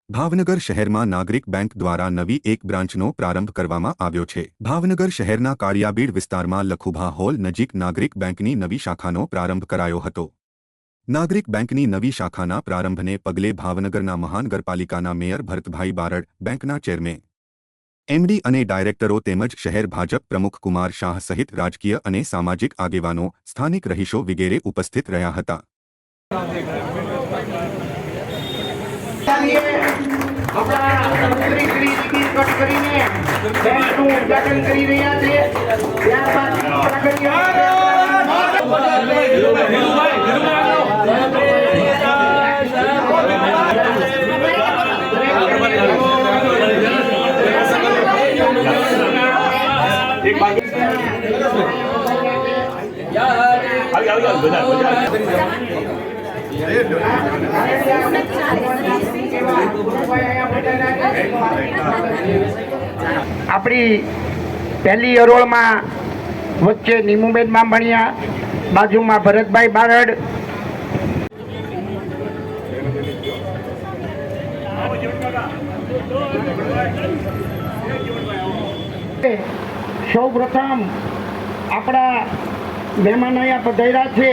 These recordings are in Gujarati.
ભાવનગર શહેરમાં નાગરિક બેંક દ્વારા નવી એક બ્રાન્ચનો પ્રારંભ કરવામાં આવ્યો છે। ભાવનગર શહેરના કાળિયાબીડ વિસ્તારમાં લખુભા હોલ નજીક નાગરિક બેંકની નવી શાખાનો પ્રારંભ કરાયો હતો। નાગરિક બેંકની નવી શાખાના પ્રારંભને પગલે ભાવનગરના મહાનગરપાલિકાના મેયર ભરતભાઈ બારડ, બેંકના ચેરમેન, એમડી અને ડાયરેક્ટરો તેમજ શહેર ભાજપ પ્રમુખ કુમાર શાહ સહિત રાજકીય અને સામાજિક આગેવાનો, સ્થાનિક રહીશો વગેરે ઉપસ્થિત રહ્યા હતા। આપણી પહેલી હરોળમાં વચ્ચે નીમુબેન બામણિયા, બાજુમાં ભરતભાઈ બારડ, સૌ પ્રથમ આપણા મહેમાન અહીંયા પધાર્યા છે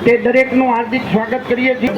તે દરેકનું હાર્દિક સ્વાગત કરીએ છીએ।